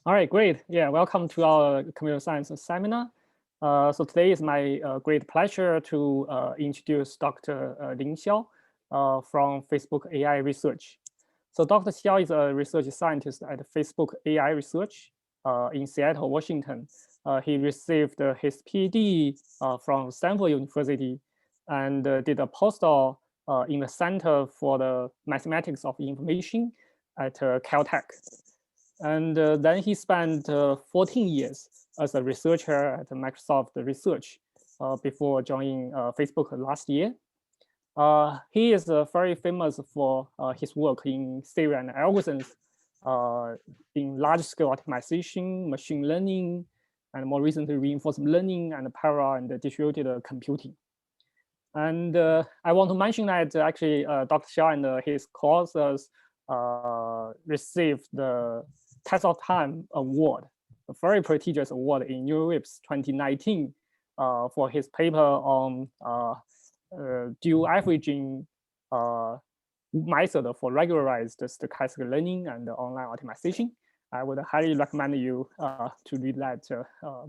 All right, great. Yeah, welcome to our computer science seminar. So today is my great pleasure to introduce Dr. Ling Xiao from Facebook AI Research. So Dr. Xiao is a research scientist at Facebook AI Research in Seattle, Washington. He received his PhD from Stanford University and did a postdoc in the Center for the Mathematics of Information at Caltech. And then he spent 14 years as a researcher at Microsoft Research before joining Facebook last year. He is very famous for his work in theory and algorithms in large-scale optimization, machine learning, and more recently reinforcement learning and parallel and distributed computing. And I want to mention that actually Dr. Xiao and his courses received the Test of Time Award, a very prestigious award in NeuralWhips 2019 for his paper on dual averaging method for regularized stochastic learning and online optimization. I would highly recommend you to read that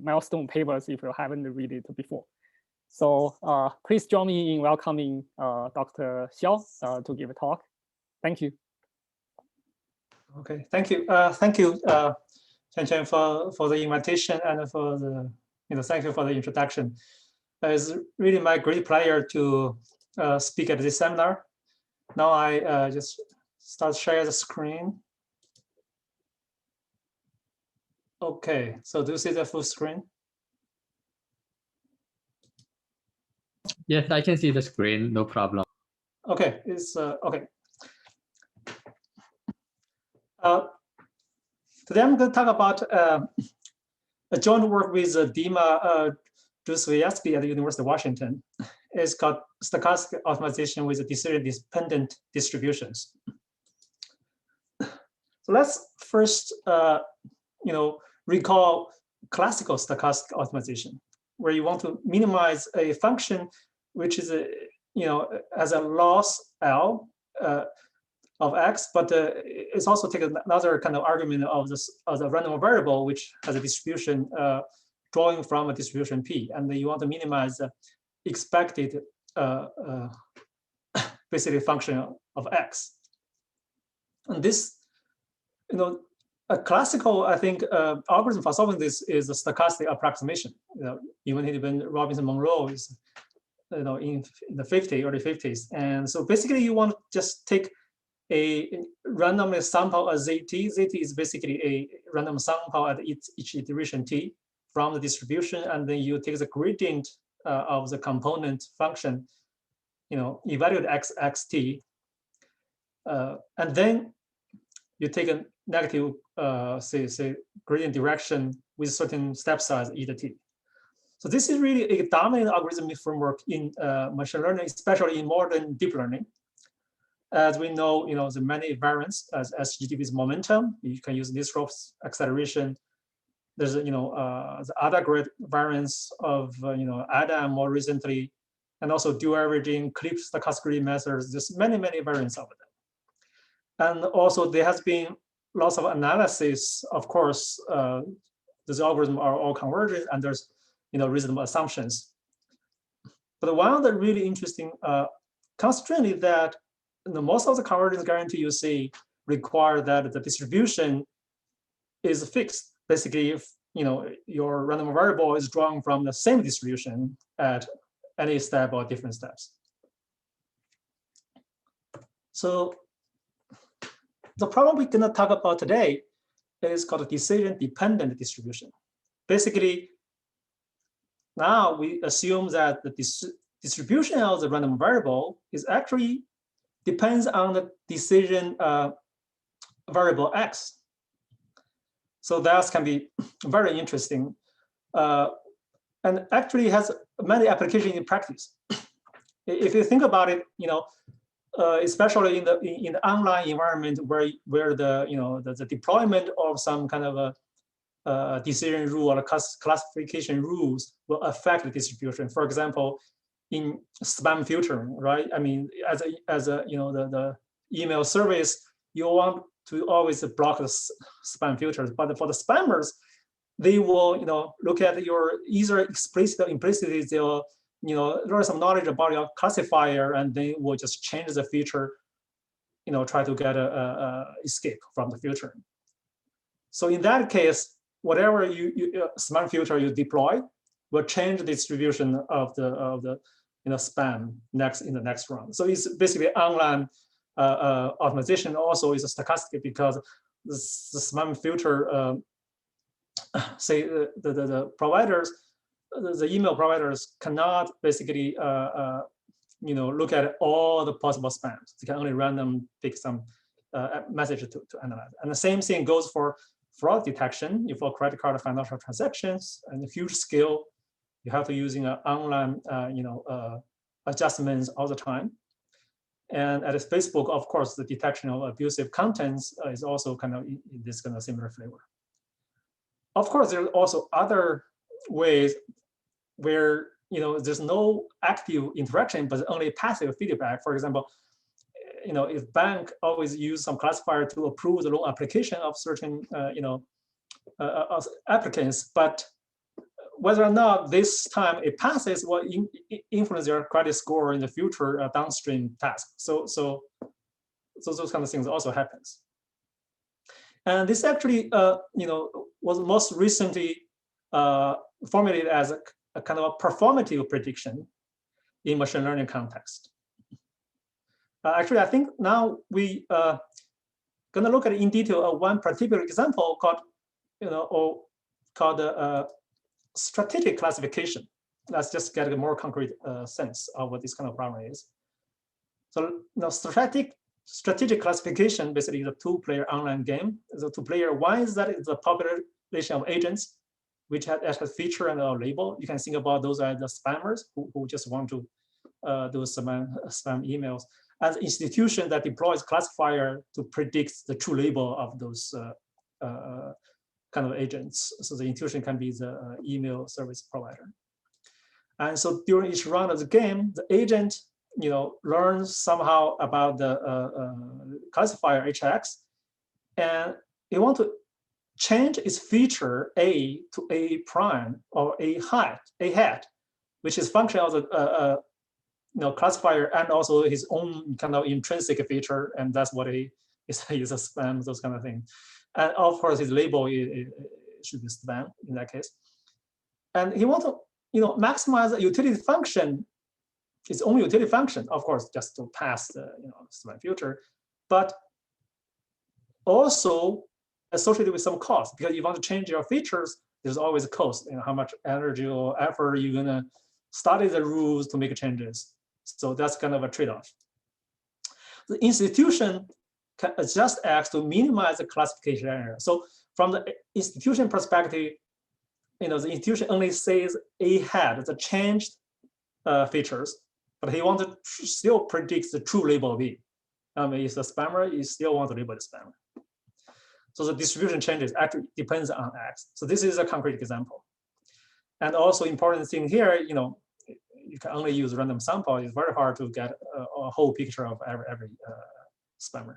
milestone papers if you haven't read it before. So please join me in welcoming Dr. Xiao to give a talk. Thank you. Okay, thank you. Chen Chen, for the invitation and for the, thank you for the introduction. It's really my great pleasure to speak at this seminar. Now I just start share the screen. Okay, so do you see the full screen? Yes, I can see the screen, no problem. Okay, it's okay. Today I'm going to talk about a joint work with Dima Drusvyatsky at the University of Washington. It's called Stochastic Optimization with Decision-Dependent Distributions. So let's first, recall classical stochastic optimization, where you want to minimize a function which is has a loss L of x, but it's also taken another kind of argument of this as a random variable which has a distribution drawing from a distribution P, and you want to minimize the expected basically function of x. And this, a classical, I think, algorithm for solving this is a stochastic approximation. Even when Robinson Monroe is, in the early 50s, and so basically you want to just take a random sample of ZT. ZT is basically a random sample at each iteration t from the distribution, and then you take the gradient of the component function, evaluate xt, and then you take a negative, say gradient direction with certain step size eta t. So this is really a dominant algorithmic framework in machine learning, especially in modern deep learning. As we know, the many variants as SGD with momentum. You can use Nisrov's acceleration. There's the other great variants of ADAM more recently, and also dual averaging, clip stochastic gradient methods. There's many variants of them. And also there has been lots of analysis. Of course, these algorithms are all convergent, and there's reasonable assumptions. But one of the really interesting constraint is that most of the convergence guarantee you see require that the distribution is fixed. Basically, if your random variable is drawn from the same distribution at any step or different steps. So the problem we're going to talk about today is called a decision-dependent distribution. Basically, now we assume that the distribution of the random variable is actually depends on the decision variable x. So that can be very interesting, and actually has many applications in practice. If you think about it, especially in the online environment where the deployment of some kind of a decision rule or classification rules will affect the distribution. For example, in spam filtering, right? I mean, as the email service, you want to always block the spam filters. But for the spammers, they will, look at your either explicit or implicitly, they'll, learn some knowledge about your classifier, and they will just change the feature, try to get a escape from the filter. So in that case, whatever spam filter you deploy will change the distribution of the spam in the next round. So it's basically online optimization. Also is a stochastic, because the spam filter, say the providers, the email providers cannot basically look at all the possible spams. They can only random pick some message to analyze. And the same thing goes for fraud detection. For credit card financial transactions and huge scale, you have to using online adjustments all the time. And at Facebook, of course, the detection of abusive contents is also kind of in this kind of similar flavor. Of course, there are also other ways where there's no active interaction, but only passive feedback. For example, if bank always use some classifier to approve the loan application of certain applicants, but whether or not this time it passes will influence their credit score in the future downstream task. So those kind of things also happens. And this actually, was most recently formulated as a kind of a performative prediction in machine learning context. Actually, I think now we going to look at in detail one particular example called strategic classification. Let's just get a more concrete sense of what this kind of problem is. So strategic classification basically is a two-player online game. The two-player, one is that it's a population of agents which has a feature and a label. You can think about those as the spammers who just want to do spam emails. As an institution that deploys classifier to predict the true label of those kind of agents. So the institution can be the email service provider. And so during each round of the game, the agent learns somehow about the classifier HX, and it want to change its feature A to A prime or A hat, which is function of the classifier and also his own kind of intrinsic feature, and that's what he is a spam, those kind of things. And of course, his label should be spam in that case. And he wants to maximize the utility function, its own utility function, of course, just to pass the spam filter, but also associated with some cost, because you want to change your features, there's always a cost. How much energy or effort you're gonna study the rules to make changes. So that's kind of a trade-off. The institution can adjust X to minimize the classification error. So from the institution perspective, the institution only says A hat, the changed features, but he wants to still predict the true label B. It's a spammer, you still want to label the spammer. So the distribution changes actually depends on X. So this is a concrete example. And also important thing here, you can only use random sample. It's very hard to get a whole picture of every spammer.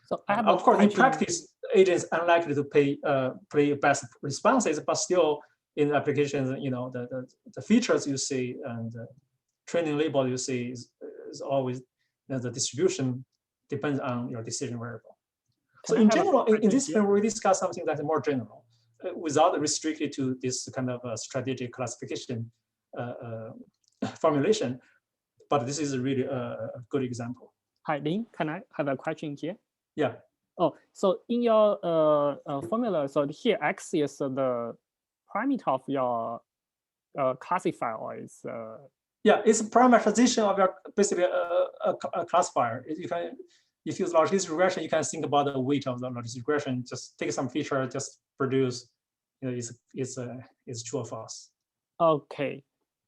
So of course, in practice, agents unlikely to play best responses, but still in applications, the features you see and the training label you see is always the distribution depends on your decision variable. So in general, in this film, we discuss something that's more general, without restricted to this kind of strategic classification formulation. But this is really a good example. Hi, Lin, can I have a question here? Yeah. Oh, so in your formula, so here X is the parameter of your classifier, or is yeah, it's a parameterization of your basically a classifier. You can, if you use logistic regression, you can think about the weight of the logistic regression. Just take some feature, just produce, it's true or false. Okay,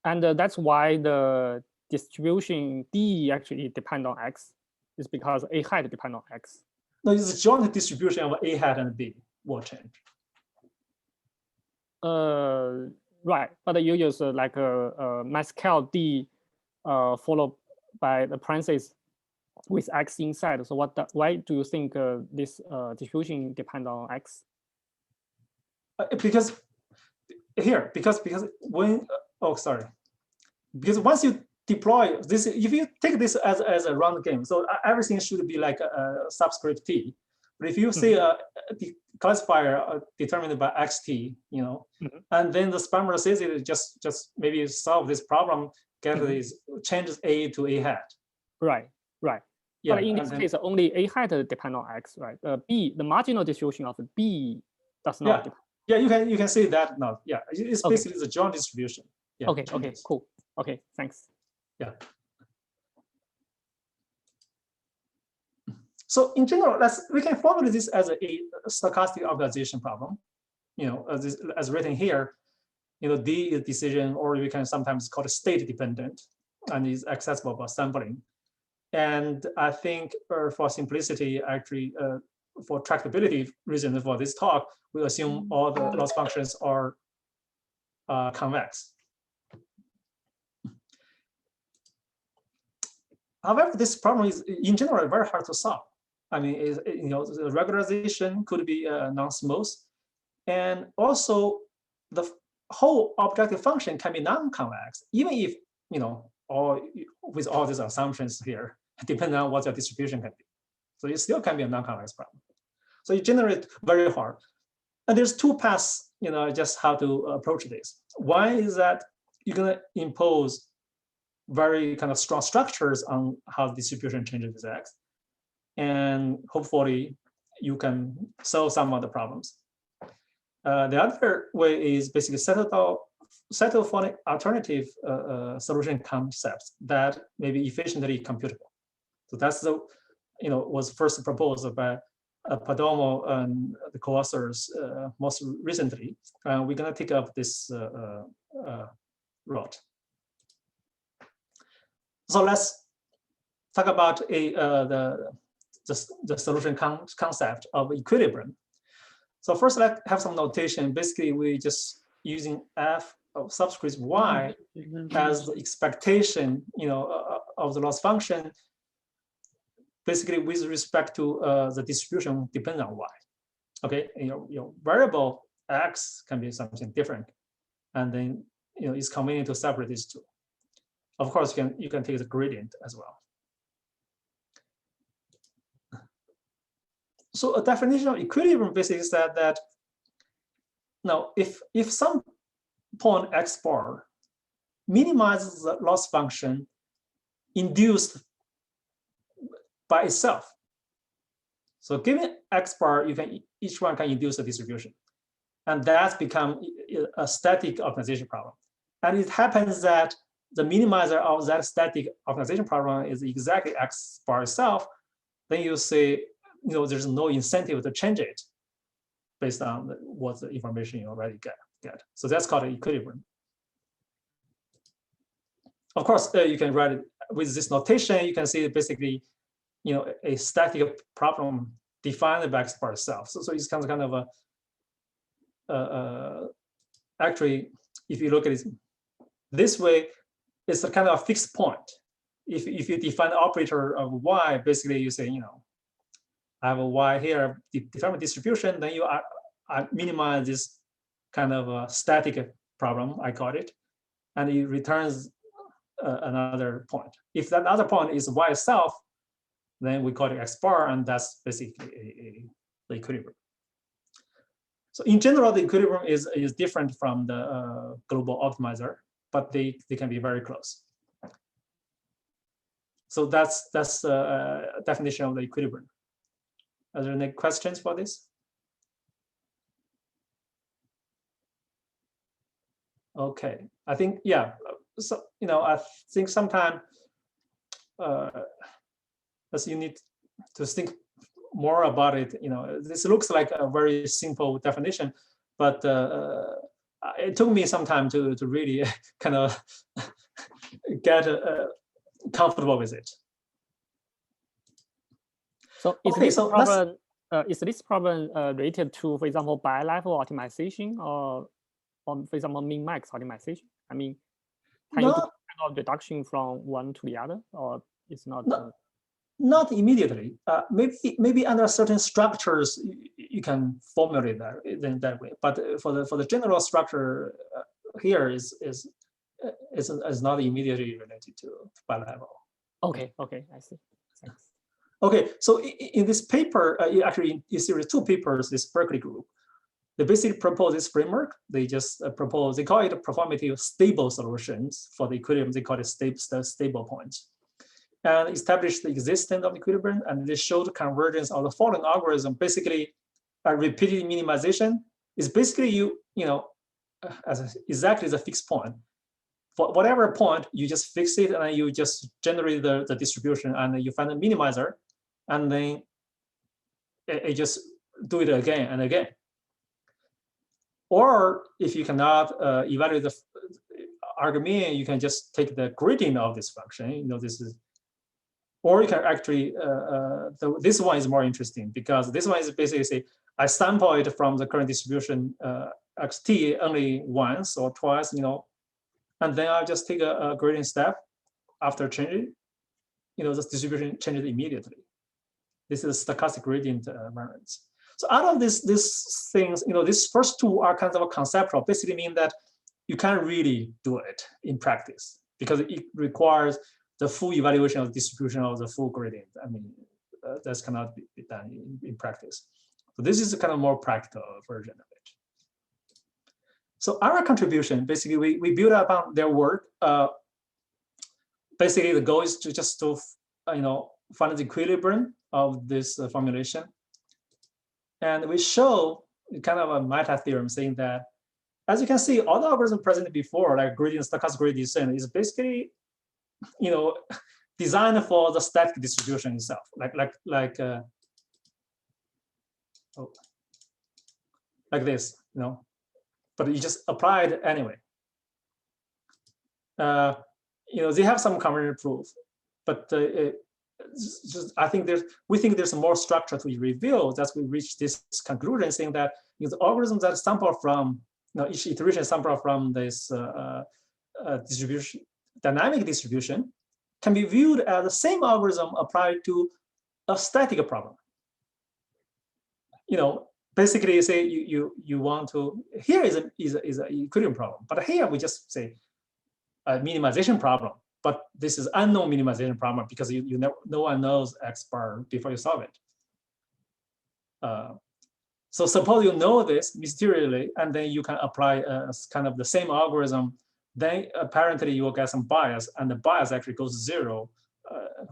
and that's why the distribution D actually depend on X. It's because A hat depend on X. No, it's a joint distribution of A hat and B will change. Right, but you use like a Mescal D followed by the parentheses with X inside. So why do you think this distribution depend on X? Because when because once you deploy this, if you take this as a round game, so everything should be like a subscript T. But if you say the classifier determined by xt, and then the spammer says it just maybe solve this problem, get these changes a to a hat. Right. Yeah, but in this case, only a hat depend on X, right? B, the marginal distribution of B does not depend. Yeah, you can say that now. Yeah, it's basically the joint distribution. Yeah, okay, cool. Okay, thanks. Yeah. So in general, we can formulate this as a stochastic optimization problem. As written here, D is decision, or we can sometimes call it state dependent, and is accessible by sampling. And I think for simplicity, actually, for tractability reason for this talk, we assume all the loss functions are convex. However, this problem is in general very hard to solve. I mean, the regularization could be non-smooth, and also the whole objective function can be non-convex, even if with all these assumptions here, depending on what your distribution can be. So it still can be a non-convex problem. So you generate very hard. And there's two paths, just how to approach this. One is that you're gonna impose very kind of strong structures on how the distribution changes with X. And hopefully you can solve some of the problems. The other way is basically settle for alternative solution concepts that may be efficiently computable. So that's was first proposed by Perdomo and the co-authors most recently. We're gonna take up this route. So let's talk about the solution concept of equilibrium. So first, let's have some notation. Basically, we just using f of subscript y as the expectation, of the loss function. Basically, with respect to the distribution depends on y. Okay, and your variable x can be something different, and then it's convenient to separate these two. Of course, you can take the gradient as well. So a definition of equilibrium basically said that now if some point x bar minimizes the loss function induced by itself. So given x bar, each one can induce a distribution, and that's become a static optimization problem. And it happens that the minimizer of that static optimization problem is exactly x bar itself. Then you say, there's no incentive to change it based on what the information you already get. So that's called an equilibrium. Of course, you can write it with this notation. You can see basically, a static problem defined by x bar itself. So it's kind of a actually, if you look at it this way, it's a kind of a fixed point. If you define the operator of y, basically you say, I have a y here, determine distribution, then you minimize this kind of a static problem, I call it, and it returns another point. If that other point is y itself, then we call it x bar, and that's basically the equilibrium. So in general, the equilibrium is different from the global optimizer, but they can be very close. So that's the definition of the equilibrium. Are there any questions for this? Okay, I think, yeah. So, I think sometimes as you need to think more about it, this looks like a very simple definition, but it took me some time to really kind of get comfortable with it. So is this problem related to, for example, bi-level optimization or for example, min-max optimization? I mean, can you do kind of reduction from one to the other, or it's not? Not immediately. Maybe under certain structures you can formulate that in that way. But for the general structure here is not immediately related to bilevel. Okay, I see. Thanks. Okay, so in this paper, actually in series 2 papers, this Berkeley group, they basically propose this framework. They just propose, they call it performative stable solutions for the equilibrium. They call it stable points. And establish the existence of equilibrium, and they showed convergence of the following algorithm. Basically, a repeated minimization is basically you know, exactly the fixed point. For whatever point, you just fix it, and then you just generate the distribution, and you find a minimizer, and then it just do it again and again. Or if you cannot evaluate the argument, you can just take the gradient of this function. You know, this is, or you can actually, this one is more interesting because this one is basically say, I sample it from the current distribution xt only once or twice, you know, and then I'll just take a gradient step after changing, you know, this distribution changes immediately. This is stochastic gradient variance. So out of these things, you know, these first two are kind of conceptual, basically mean that you can't really do it in practice because it requires the full evaluation of distribution of the full gradient. I mean, that cannot be done in practice. So this is a kind of more practical version of it. So our contribution, basically, we build upon their work. Basically, the goal is to just to, you know, find the equilibrium of this formulation. And we show kind of a meta theorem saying that, as you can see, all the algorithms presented before, like gradient, stochastic gradient descent, is basically, you know, designed for the static distribution itself, like this, you know, but you just apply it anyway. You know, they have some convergent proof, but I think we think there's more structure to reveal that we reach this conclusion, saying that, you know, the algorithms that sample from, you know, each iteration sample from this distribution, dynamic distribution, can be viewed as the same algorithm applied to a static problem. You know, basically say you want to, here is an equilibrium problem, but here we just say a minimization problem. But this is unknown minimization problem because no one knows X bar before you solve it. So suppose you know this mysteriously, and then you can apply kind of the same algorithm. Then apparently you will get some bias, and the bias actually goes to 0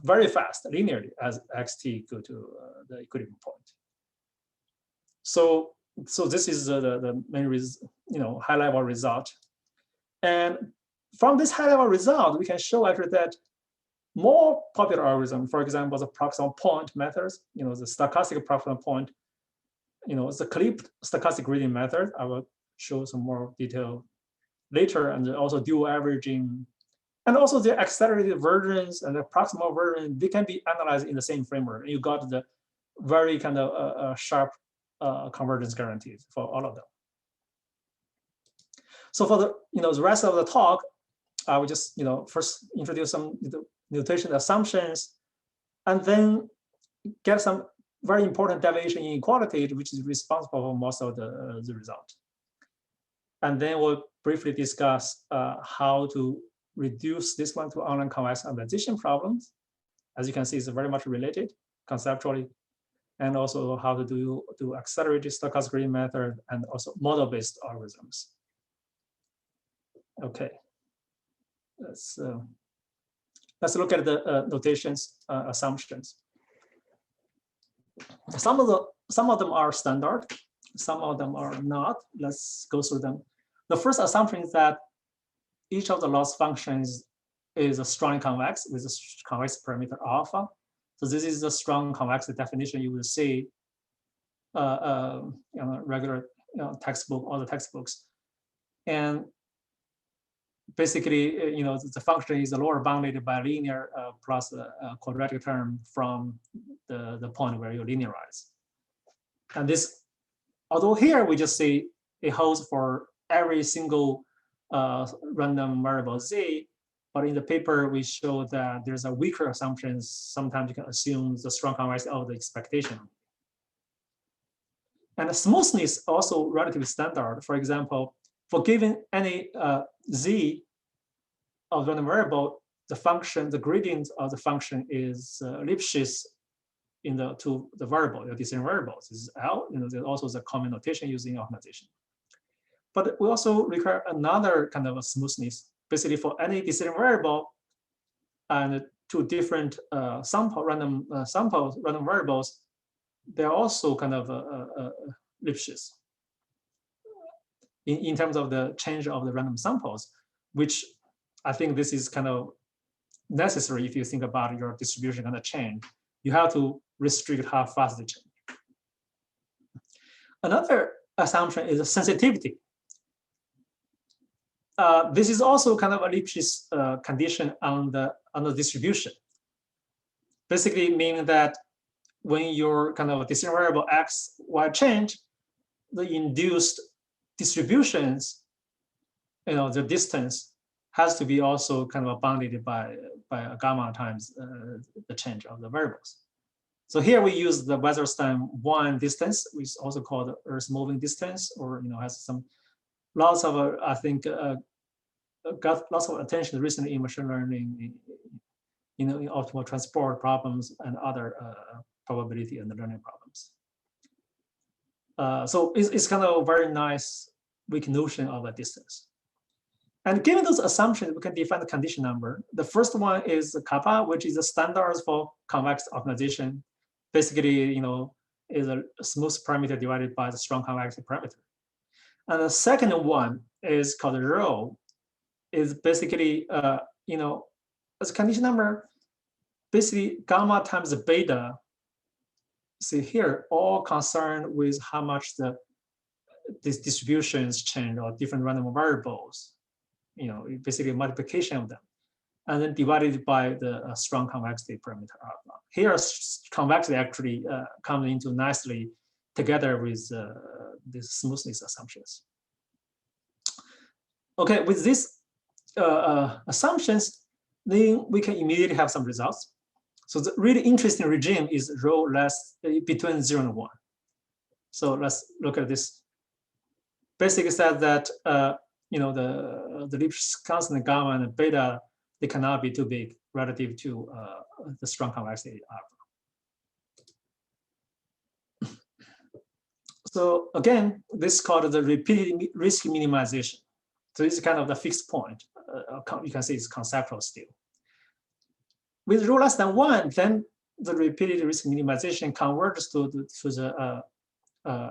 very fast, linearly, as xt go to the equilibrium point. So this is the main, you know, high-level result. And from this high-level result, we can show actually that more popular algorithm, for example, the proximal point methods, you know, the stochastic proximal point, you know, the clipped stochastic gradient method. I will show some more detail later, and also dual averaging, and also the accelerated versions and the proximal version, they can be analyzed in the same framework. You got the very kind of sharp convergence guarantees for all of them. So for the, you know, the rest of the talk, I will just, you know, first introduce some notation assumptions, and then get some very important deviation inequality, which is responsible for most of the result. And then we'll briefly discuss how to reduce this one to online convex optimization problems. As you can see, it's very much related conceptually, and also how to do accelerated stochastic gradient method and also model-based algorithms. Okay, let's look at the notations assumptions. Some of them are standard, some of them are not. Let's go through them. The first assumption is that each of the loss functions is a strong convex with a convex parameter alpha. So this is the strong convex definition you will see you know, regular, you know, textbook, all the textbooks. And basically, you know, the function is lower bounded by linear plus a quadratic term from the point where you linearize. And this, although here we just say it holds for every single random variable z, But in the paper, we show that there's a weaker assumptions. Sometimes you can assume the strong convex of the expectation. And the smoothness also relatively standard. For example, for given any z of random variable, the function, the gradient of the function is Lipschitz in the to the variable, the decision variables. This is L. There's also the common notation using optimization. But we also require another kind of a smoothness, basically for any decision variable and two different random variables. They're also kind of Lipschitz in terms of the change of the random samples, which I think this is kind of necessary if you think about your distribution going to change. You have to restrict how fast they change. Another assumption is sensitivity. This is also kind of a Lipschitz condition on the distribution. Basically meaning that when your kind of decision variable x, y change, the induced distributions, the distance has to be also kind of bounded by a gamma times the change of the variables. So here we use the Weatherstein-1 distance, which is also called the Earth moving distance, or has some lots of I think got lots of attention recently in machine learning, in optimal transport problems and other probability and learning problems. So it's kind of a very nice weak notion of a distance. And given those assumptions, we can define the condition number. The first one is kappa, which is the standards for convex optimization. Basically, is a smooth parameter divided by the strong convexity parameter. And the second one is called rho, is basically, as a condition number, basically gamma times the beta. See here, all concerned with how much these distributions change or different random variables. Basically a multiplication of them, and then divided by the strong convexity parameter alpha. Here, convexity actually comes into nicely together with these smoothness assumptions. Okay, with these assumptions, then we can immediately have some results. So the really interesting regime is rho less between 0 and 1. So let's look at this. Basically says that the Lipschitz constant gamma and beta, they cannot be too big relative to the strong convexity alpha. So again, this is called the repeated risk minimization. So this is kind of the fixed point. You can say it's conceptual still. With rho less than 1, then the repeated risk minimization converges to the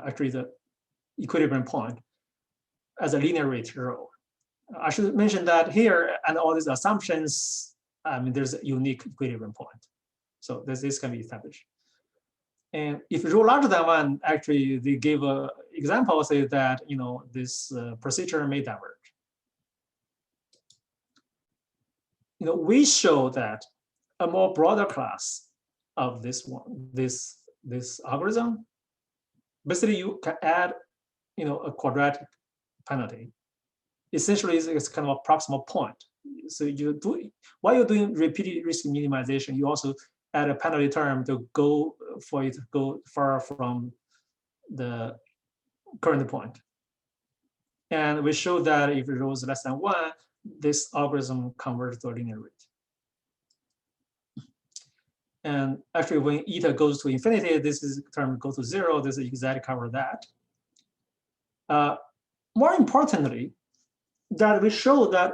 actually the equilibrium point as a linear rate rho. I should mention that here and all these assumptions, there's a unique equilibrium point. So this can be established. And if rho larger than 1, actually they give an example, say that this procedure may diverge. We show that a more broader class of this algorithm, basically you can add a quadratic penalty. Essentially, it's kind of a proximal point. So while you're doing repeated risk minimization, you also add a penalty term to go for it to go far from the current point. And we show that if rho is less than 1, this algorithm converges to a linear rate. And actually, when eta goes to infinity, this term goes to 0. This is exactly cover that. More importantly, that we show that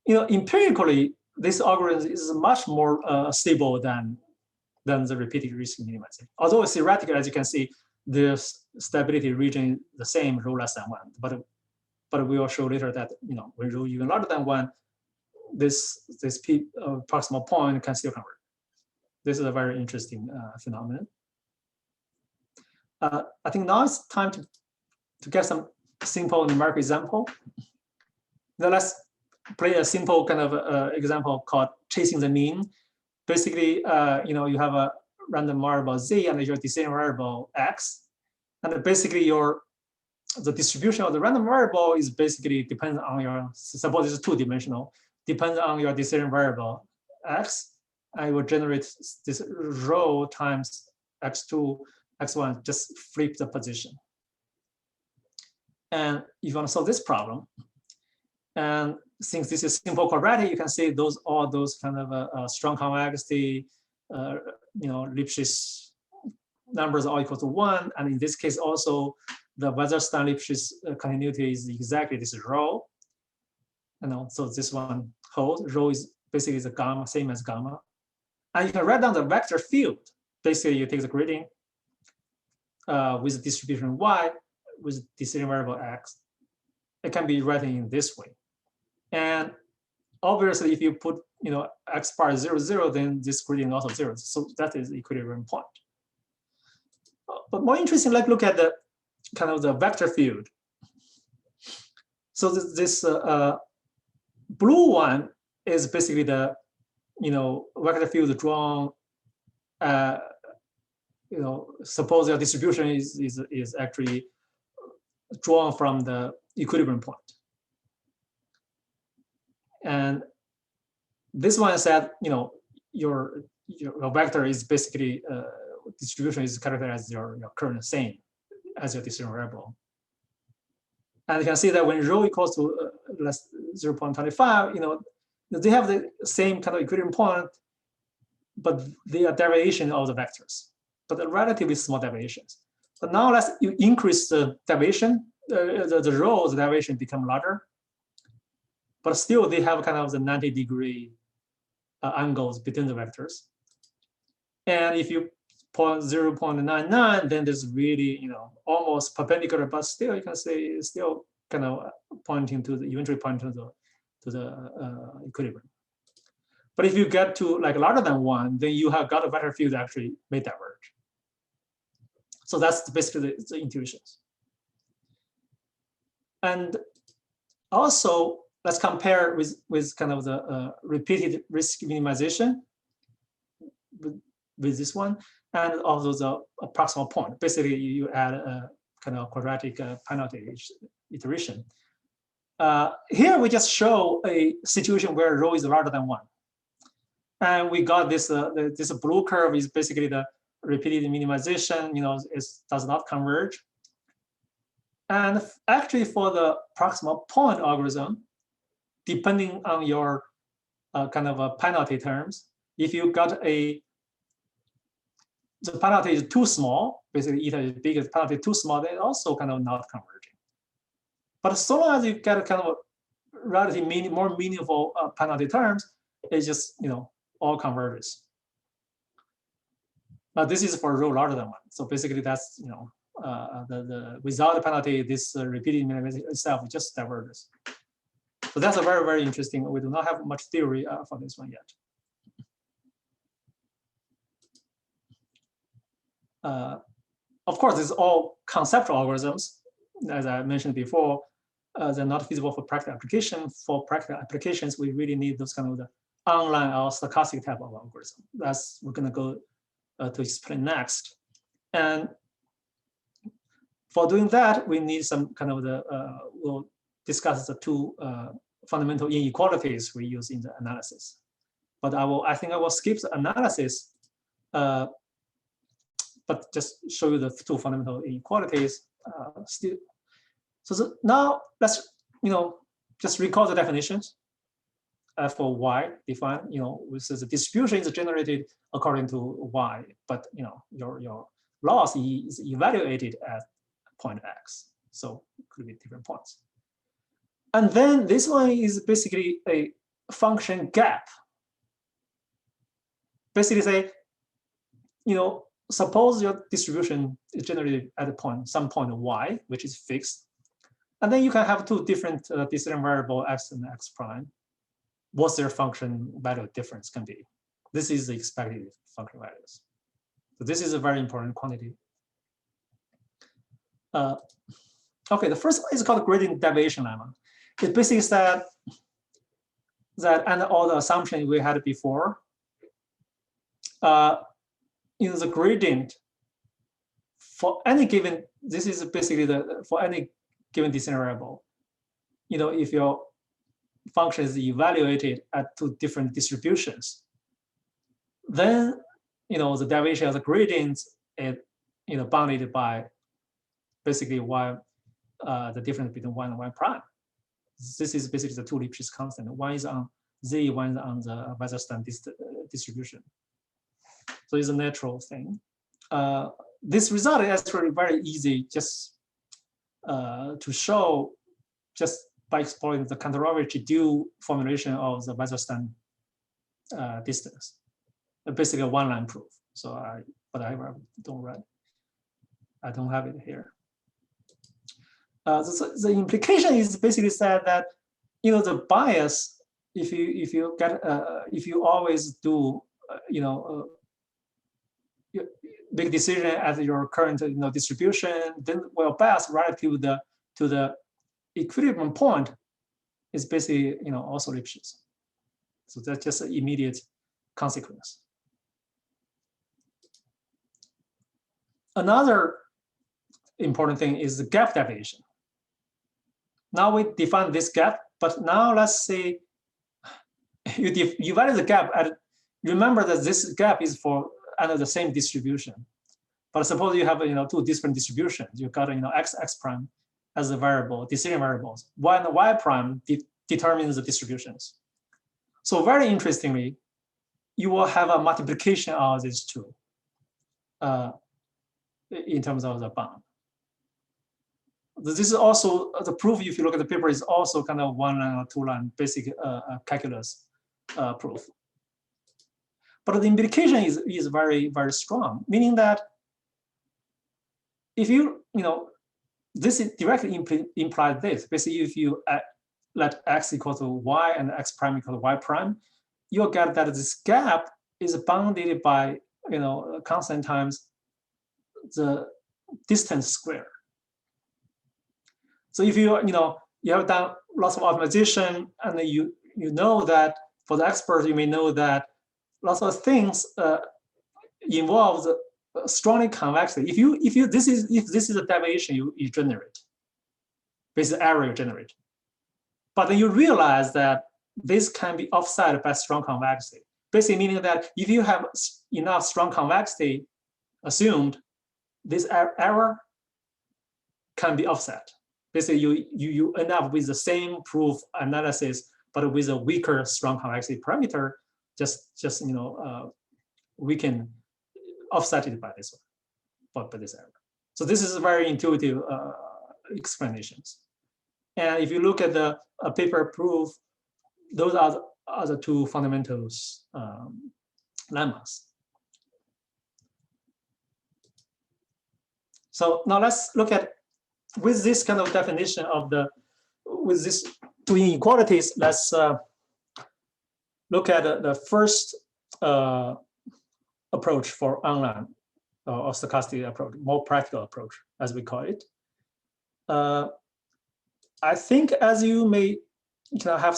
empirically this algorithm is much more stable than the repeated risk minimization. Although theoretically, as you can see, the stability region the same, rho less than 1. But we will show later that when rho even larger than 1, this proximal point can still converge. This is a very interesting phenomenon. I think now it's time to get some simple numerical example. Now let's play a simple kind of example called chasing the mean. Basically, you have a random variable z and your decision variable x, and basically the distribution of the random variable is basically dependent on suppose it's 2-dimensional. depends on your decision variable x, and it will generate this row times x2, x1, just flip the position. And if you want to solve this problem, and since this is simple quadratic, you can see all those kind of strong convexity, Lipschitz numbers are equal to 1, and in this case also the Weierstrass-Lipschitz continuity is exactly this rho. So this one holds. Rho is basically the gamma, same as gamma. And you can write down the vector field. Basically, you take the gradient with the distribution y with decision variable x. It can be written in this way. And obviously, if you put x bar 0, 0, then this gradient also 0. So that is the equilibrium point. But more interesting, let's look at the kind of the vector field. So this blue one is basically the vector field drawn. Suppose your distribution is actually drawn from the equilibrium point. And this one said, your vector is basically distribution is characterized as your current same as your decision variable. And you can see that when rho equals to less 0.25, they have the same kind of equilibrium point, but they are deviation of the vectors, but relatively small deviations. But now let's increase the deviation, the rho, the deviation become larger, but still they have kind of the 90-degree angles between the vectors. And if you put 0.99, then there's really, almost perpendicular, but still you can say it's still kind of pointing to the, eventually pointing to the equilibrium. But if you get to like larger than 1, then you have got a vector field that actually may diverge. So that's basically the intuitions. And also, let's compare with kind of the repeated risk minimization with this one, and also the proximal point. Basically, you add a kind of quadratic penalty iteration. Here we just show a situation where rho is larger than 1. And we got this, this blue curve is basically the repeated minimization, it does not converge. And actually for the proximal point algorithm, depending on your kind of a penalty terms, if you got the penalty is too small, basically eta is big, the penalty too small, then also kind of not converging. But so long as you get a kind of a relatively more meaningful penalty terms, it's just all converges. But this is for rho larger than 1. So basically that's without the penalty, this repeated minimization itself just diverges. So that's a very, very interesting. We do not have much theory for this one yet. Of course, this is all conceptual algorithms. As I mentioned before, they're not feasible for practical application. For practical applications, we really need those kind of the online or stochastic type of algorithm. That's we're going to go to explain next. And for doing that, we need some kind of we'll discuss the two fundamental inequalities we use in the analysis. But I think I will skip the analysis, but just show you the two fundamental inequalities still. So now let's just recall the definitions for y defined. Which is the distribution is generated according to y, but your loss is evaluated at point x. So it could be different points. And then this one is basically a function gap. Basically say, suppose your distribution is generated at a point, some point y, which is fixed. And then you can have two different decision variable x and x prime. What's their function value difference can be. This is the expected function values. So this is a very important quantity. Okay, the first one is called gradient deviation lemma. It basically said that under all the assumptions we had before, in the gradient for any given, this is basically for any given decision variable. If your function is evaluated at two different distributions, then the derivation of the gradient is bounded by basically y, the difference between 1 and 1 prime. This is basically the two Lipschitz constant. One is on z, one is on the Weierstrass distribution. So it's a natural thing. This result is actually very easy just to show just by exploring the Cantorowicz due formulation of the Weierstrass distance. Basically a one-line proof. So but I don't write. I don't have it here. The implication is basically said that the bias, if you always do big decision at your current distribution, then bias relative to the equilibrium point is basically also Lipschitz. So that's just an immediate consequence. Another important thing is the gap deviation. Now we define this gap, but now let's say you value the gap at, remember that this gap is for under the same distribution. But suppose you have two different distributions. You got x prime as a variable, decision variables. Y and y prime determines the distributions. So very interestingly, you will have a multiplication of these two in terms of the bound. This is also the proof. If you look at the paper, is also kind of one-line or two-line basic calculus proof. But the implication is very, very strong, meaning that if this is directly implies this. Basically, if you let x equal to y and x prime equal to y prime, you'll get that this gap is bounded by constant times the distance square. So if you have done lots of optimization, and you know that for the experts, you may know that lots of things involve strongly convexity. If this is a deviation you generate, basically error you generate, but then you realize that this can be offset by strong convexity. Basically meaning that if you have enough strong convexity assumed, this error can be offset. Basically, you end up with the same proof analysis, but with a weaker strong convexity parameter. We can offset it by this one, by this error. So this is a very intuitive explanations. And if you look at the paper proof, those are the two fundamentals lemmas. So now let's look at, with this kind of definition of with this two inequalities, let's look at the first approach for online or stochastic approach, more practical approach, as we call it. I think, as you may have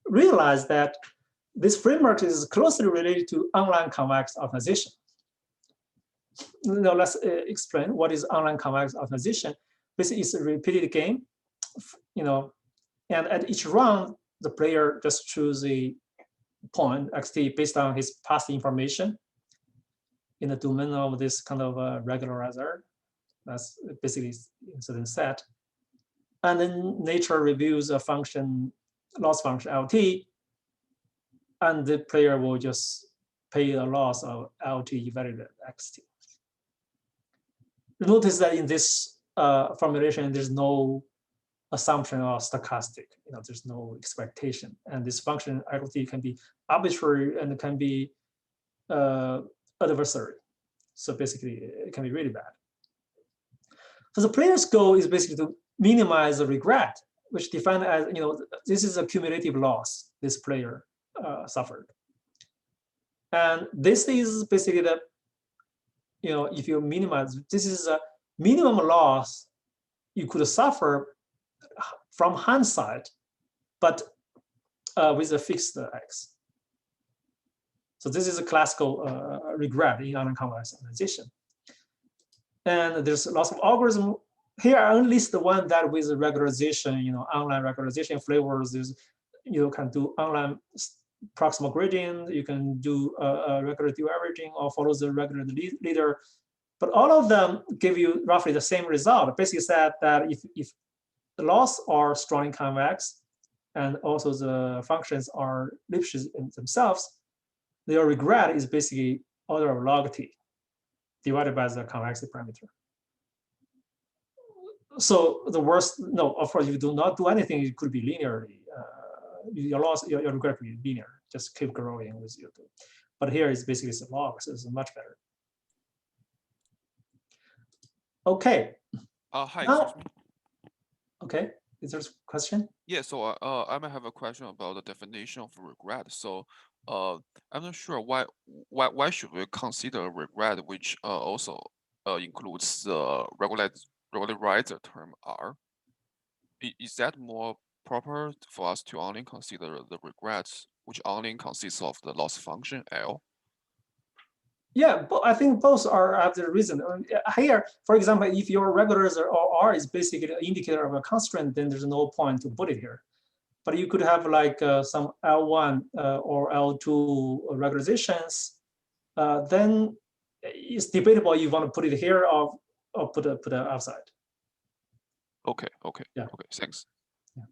realized, that this framework is closely related to online convex optimization. Now let's explain what is online convex optimization. Basically, it's a repeated game, and at each round, the player just chooses a point xt based on his past information in the domain of this kind of regularizer. That's basically a certain set. And then nature reviews a function, loss function LT, and the player will just pay a loss of LT evaluated xt. Notice that in this formulation, there's no assumption of stochastic. There's no expectation, and this function LT can be arbitrary and it can be adversary. So basically, it can be really bad. So the player's goal is basically to minimize the regret, which defined as this is a cumulative loss this player suffered, and this is basically the if you minimize, this is a minimum loss you could suffer from hindsight, but with a fixed x. So this is a classical regret in online convex optimization. And there's lots of algorithms. Here I only list the one that with regularization, online regularization flavors. There's you can do online proximal gradient, you can do a regular dual averaging or follow the regular leader. But all of them give you roughly the same result. Basically said that if the laws are strongly convex and also the functions are Lipschitz in themselves, their regret is basically order of log t divided by the convexity parameter. So the worst, no, of course, if you do not do anything, it could be linearly. Your loss, your regret will be linear, just keep growing with you. But here it's basically a log, so it's much better. Okay. Hi, now, excuse me. Okay, is there a question? Yeah, so I might have a question about the definition of regret. So I'm not sure why should we consider regret, which also includes the regularizer term R? Is that more proper for us to only consider the regrets, which only consists of the loss function L? Yeah, but I think both are the reason. Here, for example, if your regularizer or R is basically an indicator of a constraint, then there's no point to put it here. But you could have like some L1 or L2 regularizations. Then it's debatable you want to put it here or put it outside. Okay. Yeah. Okay. Thanks. Yeah.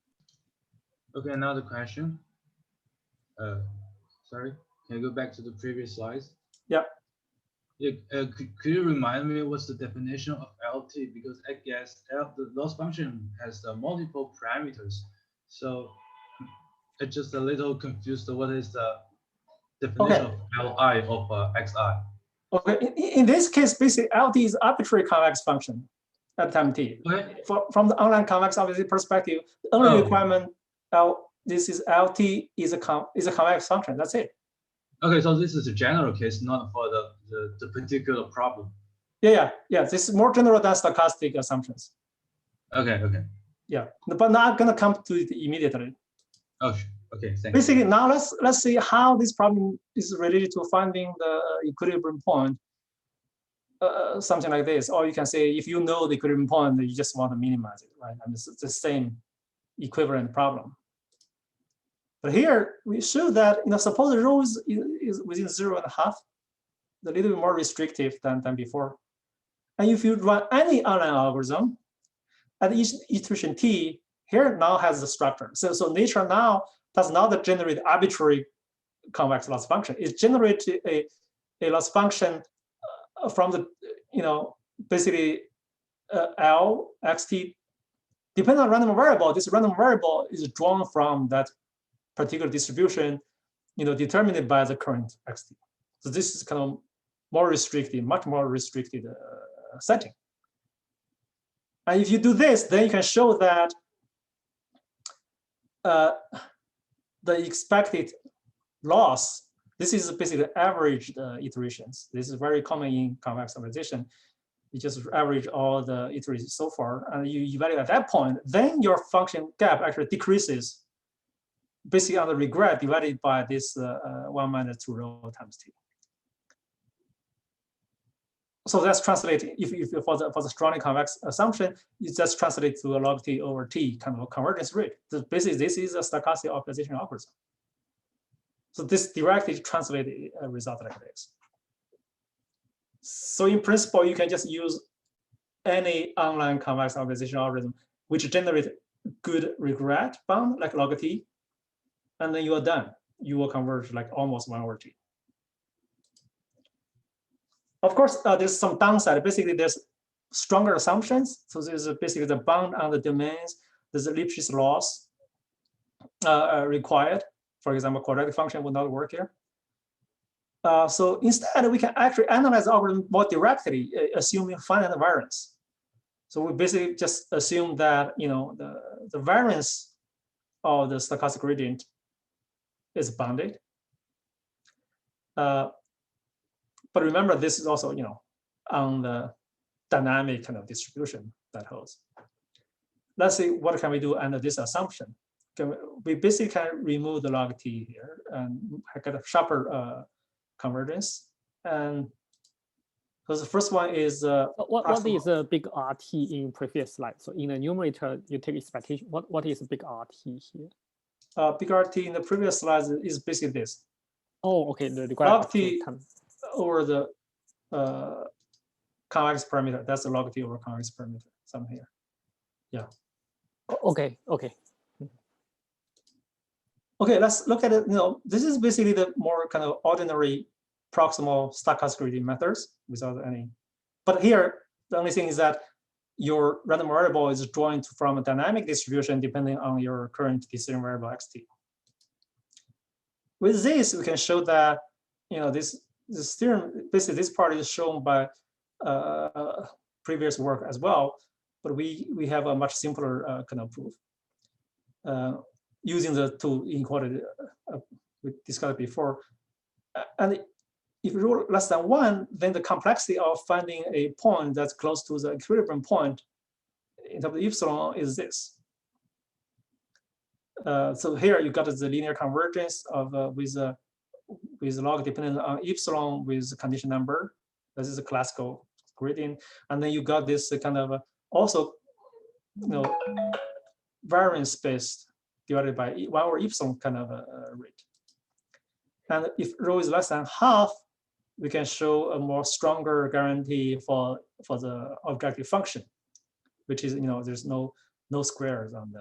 Okay, another question. Sorry, can you go back to the previous slides? Yeah. Yeah, could you remind me what's the definition of LT? Because I guess the loss function has multiple parameters. So it's just a little confused. What is the definition of Li of Xi? Okay, in this case, basically LT is arbitrary convex function at time t. Okay. From the online convex obviously perspective, the only requirement this is LT is a convex function. That's it. Okay, so this is a general case, not for the particular problem. Yeah. This is more general than stochastic assumptions. Okay. Yeah, but not gonna come to it immediately. Oh, okay. Thanks. Basically, now let's see how this problem is related to finding the equilibrium point. Something like this, or you can say if you know the equilibrium point, you just want to minimize it, right? I mean, it's the same equivalent problem. But here we show that suppose the rho is within 0.5, a little bit more restrictive than before. And if you run any online algorithm at each iteration t, here now has the structure. So nature now does not generate arbitrary convex loss function. It generates a loss function from the basically L xt depending on random variable. This random variable is drawn from that particular distribution, determined by the current xt. So this is kind of more restricted, much more restricted setting. And if you do this, then you can show that the expected loss, this is basically averaged iterations. This is very common in convex optimization. You just average all the iterations so far, and you evaluate at that point, then your function gap actually decreases basically on the regret divided by this 1 minus 2 rho times t. So that's translated, if for the strongly convex assumption, it just translates to a log t over t kind of a convergence rate. So basically, this is a stochastic optimization algorithm. So this directly translates a result like this. So in principle, you can just use any online convex optimization algorithm which generates good regret bound like log t, and then you are done. You will converge like almost 1 over t. Of course, there's some downside. Basically, there's stronger assumptions. So there's basically the bound on the domains. There's a Lipschitz loss required. For example, quadratic function would not work here. So instead, we can actually analyze the algorithm more directly, assuming finite variance. So we basically just assume that the variance of the stochastic gradient is bounded. But remember, this is also on the dynamic kind of distribution that holds. Let's see what can we do under this assumption. We basically can remove the log t here and get a sharper convergence. And because the first one is what is a big RT in previous slide? So in the numerator, you take expectation. What is a big RT here? big RT in the previous slides is basically this. Oh, okay. The Log T over the convex parameter. That's the log T over convex parameter. Something here. Yeah. Okay. Okay. Okay, let's look at it. This is basically the more kind of ordinary proximal stochastic gradient methods without any. But here, the only thing is that your random variable is drawn from a dynamic distribution depending on your current decision variable xt. With this, we can show that this theorem, basically this part is shown by previous work as well, but we have a much simpler kind of proof using the two inequality we discussed before. And if you roll less than 1, then the complexity of finding a point that's close to the equilibrium point in terms of epsilon is this. So here you got the linear convergence of with log dependent on epsilon with condition number. This is a classical gradient, and then you got this kind of also variance space divided by 1 over epsilon kind of rate. And if rho is less than half, we can show a more stronger guarantee for the objective function, which is there's no squares on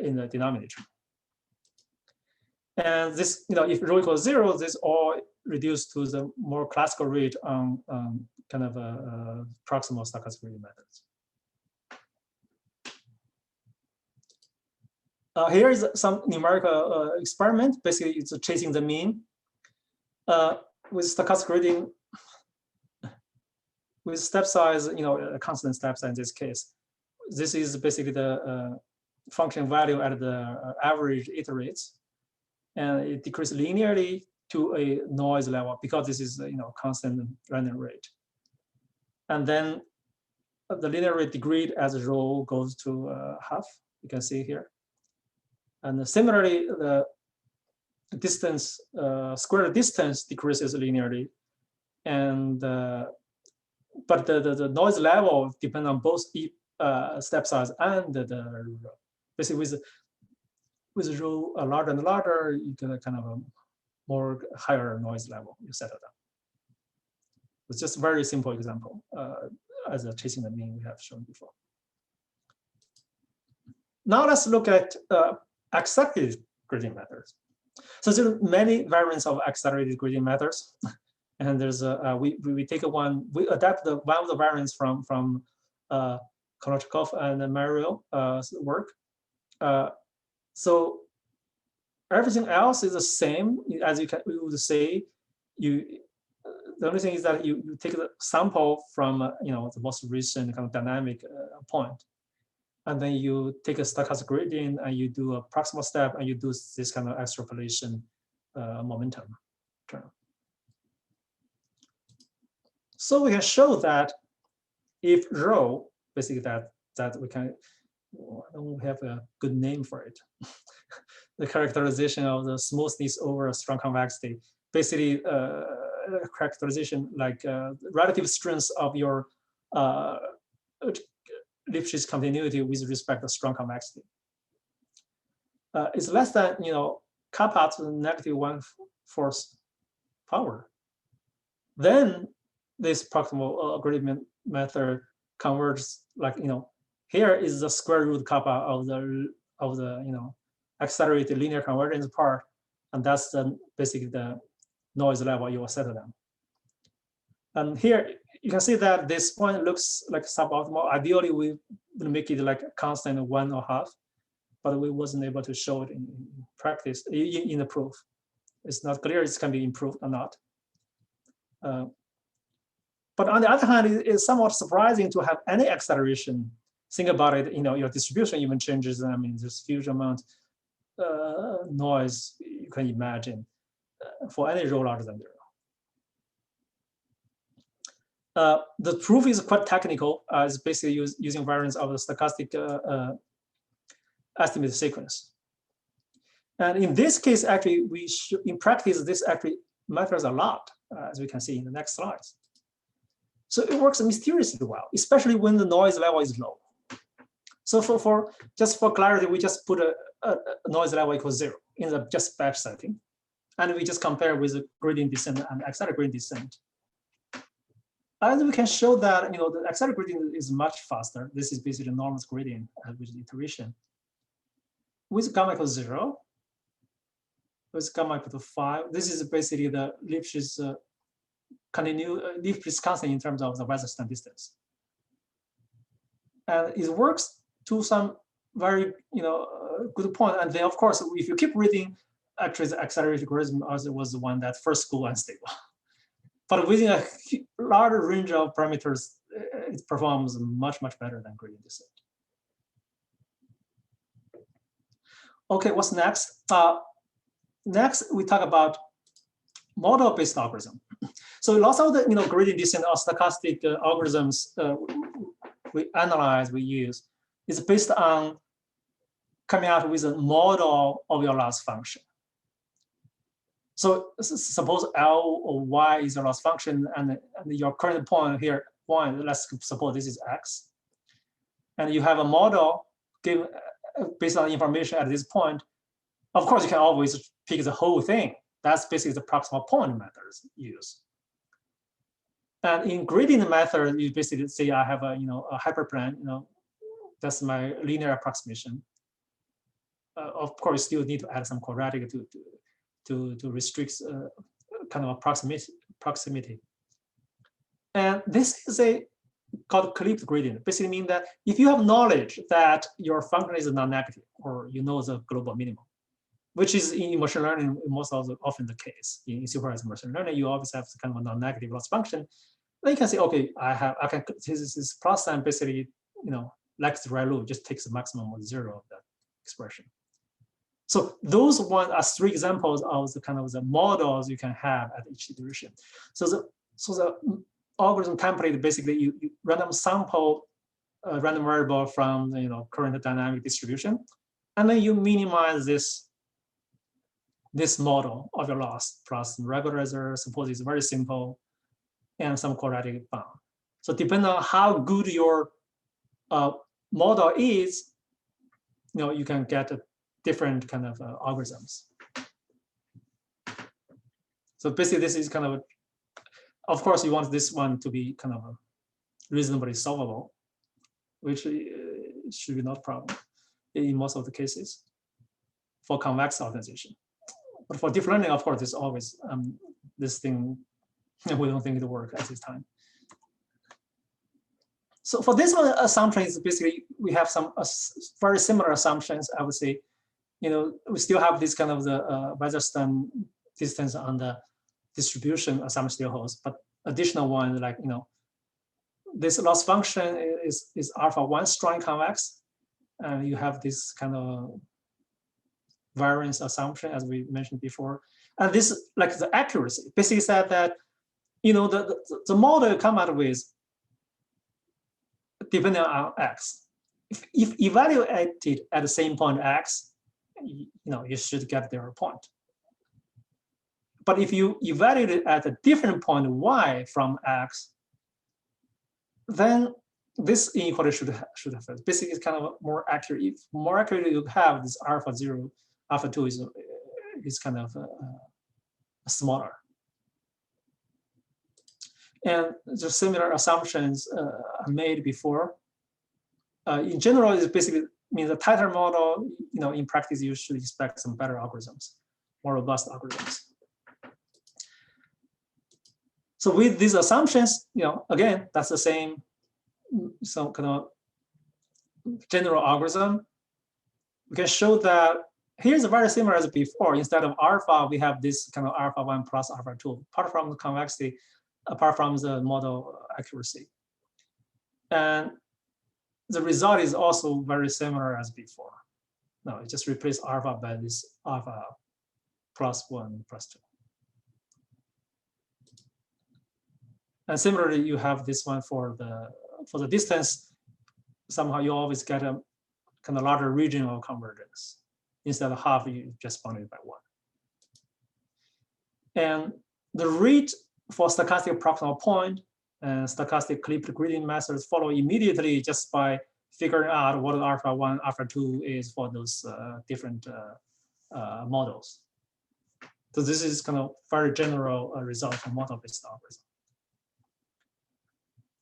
in the denominator. And this if rho equals 0, this all reduced to the more classical rate on kind of proximal stochastic gradient methods. Here is some numerical experiment. Basically, it's chasing the mean with stochastic gradient with step size, a constant step size in this case. This is basically the function value at the average iterates, and it decreases linearly to a noise level because this is constant random rate. And then the linear rate degrade as rho goes to half. You can see here. And similarly, the distance, square distance decreases linearly, and but the noise level depends on both step size and the basically with rho larger and larger, you get a kind of a more higher noise level you settle down. It's just a very simple example as a chasing the mean we have shown before. Now let's look at accelerated gradient methods. So there are many variants of accelerated gradient methods, and there's we take we adapt one of the variants from Konachkov and Mario work. So everything else is the same as we would say. The only thing is that you take the sample from the most recent kind of dynamic point. And then you take a stochastic gradient and you do a proximal step and you do this kind of extrapolation momentum term. So we can show that if rho, basically that we can, I don't have a good name for it. The characterization of the smoothness over a strong convexity, basically characterization like relative strength of your Lipschitz continuity with respect to strong convexity. It's less than kappa to the -1/4 power. Then this proximal gradient method converges like here is the square root kappa of the accelerated linear convergence part, and that's basically the noise level you will settle down. And here you can see that this point looks like suboptimal. Ideally, we would make it like a constant 1 or half, but we wasn't able to show it in practice, in the proof. It's not clear it can be improved or not. But on the other hand, it's somewhat surprising to have any acceleration. Think about it, your distribution even changes. I mean, there's huge amount noise you can imagine for any rho larger than 0. The proof is quite technical. It's basically using variance of the stochastic estimate sequence. And in this case, actually, in practice, this actually matters a lot, as we can see in the next slides. So it works mysteriously well, especially when the noise level is low. So just for clarity, we just put noise level equals 0 in the just batch setting. And we just compare with the gradient descent and accelerated gradient descent. And we can show that the accelerated gradient is much faster. This is basically a enormous gradient with iteration. With gamma equals 0, with gamma equal to 5, this is basically the Lipschitz Lipschitz constant in terms of the Weierstrass distance. And it works to some very good point. And then of course, if you keep reading, actually the accelerated algorithm also was the one that first go unstable. But within a large range of parameters, it performs much, much better than gradient descent. Okay, what's next? Next, we talk about model-based algorithm. So lots of the gradient descent or stochastic algorithms we analyze, we use, is based on coming out with a model of your loss function. So suppose L or Y is your loss function, and your current point here, one, let's suppose this is X. And you have a model given based on information at this point. Of course, you can always pick the whole thing. That's basically the proximal point methods used. And in gradient method, you basically say I have a hyperplane. That's my linear approximation. Of course, you still need to add some quadratic to restrict kind of proximity. And this is called clipped gradient. Basically means that if you have knowledge that your function is non-negative, or the global minimum, which is in machine learning often the case. In supervised machine learning, you always have kind of a non-negative loss function. Then you can say, okay, this is plus sign basically, like the right rule, just takes the maximum of 0 of that expression. So those are 3 examples of the kind of the models you can have at each iteration. So the algorithm template, basically you random sample a random variable from current dynamic distribution, and then you minimize this model of your loss plus regularizer. Suppose it's very simple, and some quadratic bound. So depending on how good your model is, you can get a different kind of algorithms. So basically, this is kind of course, you want this one to be kind of reasonably solvable, which should be not a problem in most of the cases for convex organization. But for deep learning, of course, there's always this thing we don't think it will work at this time. So for this one, assumption is basically we have some very similar assumptions. I would say, we still have this kind of the Weierstrass distance on the distribution assumption still holds, but additional one like this loss function is alpha 1 strong convex, and you have this kind of variance assumption as we mentioned before, and this like the accuracy basically said that the model you come out with depending on X. If evaluated at the same point X, you should get their point. But if you evaluate it at a different point Y from X, then this inequality should have. Basically, it's kind of more accurate. If more accurate you have this alpha 0, alpha 2 is kind of smaller. And the similar assumptions are made before. In general, it basically means a tighter model. In practice, you should expect some better algorithms, more robust algorithms. So with these assumptions, again, that's the same, some kind of general algorithm. We can show that here's very similar as before. Instead of alpha, we have this kind of alpha 1 plus alpha 2, apart from the convexity, apart from the model accuracy. And the result is also very similar as before. Now, you just replace alpha by this alpha plus 1 plus 2. And similarly, you have this one for the distance. Somehow you always get a kind of larger region of convergence. Instead of half, you just bound it by 1. And the rate for stochastic proximal point and stochastic clipped gradient methods follow immediately just by figuring out what alpha 1, alpha 2 is for those different models. So this is kind of very general result from model-based algorithm.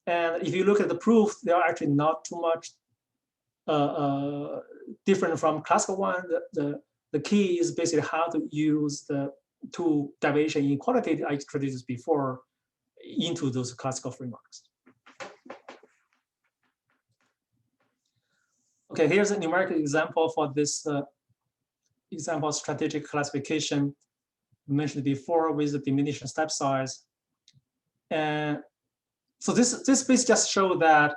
And if you look at the proof, they are actually not too much different from classical one. The key is basically how to use the two deviation inequality I introduced before into those classical frameworks. Okay, here's a numerical example for this example of strategic classification mentioned before with the diminishing step size. And so this basically just shows that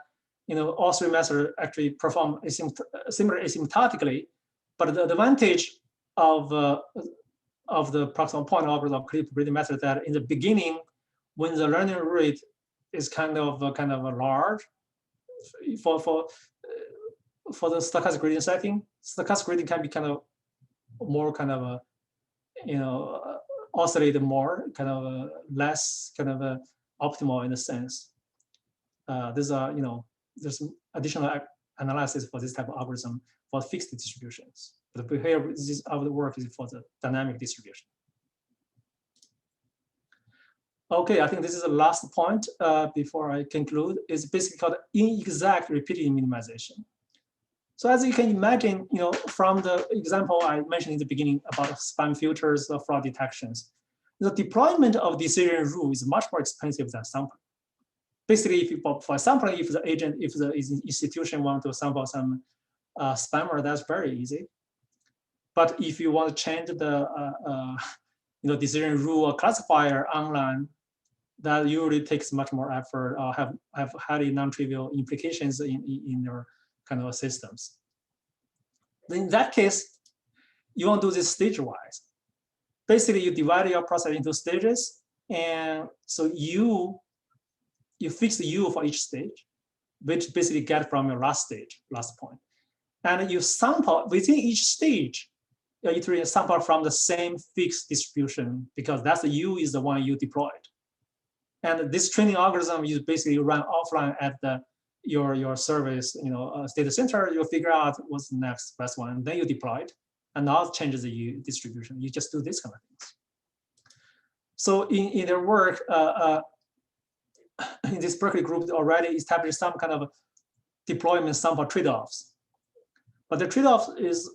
all three methods actually perform similar asymptotically, but the advantage of the proximal point algorithm of clear method that in the beginning, when the learning rate is kind of large for the stochastic gradient setting, stochastic gradient can be more oscillate more, less optimal in a sense. There's additional analysis for this type of algorithm for fixed distributions. But here, this is how the work is for the dynamic distribution. Okay, I think this is the last point before I conclude. It's basically called inexact repeated minimization. So as you can imagine, from the example I mentioned in the beginning about spam filters or fraud detections, the deployment of decision rule is much more expensive than sampling. Basically, for sampling, if the institution want to sample some spammer, that's very easy. But if you want to change the decision rule or classifier online, that usually takes much more effort or have highly non-trivial implications in your systems. In that case, you want to do this stage-wise. Basically, you divide your process into stages, and so you fix the U for each stage, which basically get from your last point. And you sample within each stage, you sample from the same fixed distribution because that's the U is the one you deployed. And this training algorithm you basically run offline at your service, data center. You figure out what's the next best one, and then you deploy it, and now it changes the U distribution. You just do this kind of things. So in their work, in this Berkeley group, already established some kind of deployment sample trade-offs. But the trade-off is,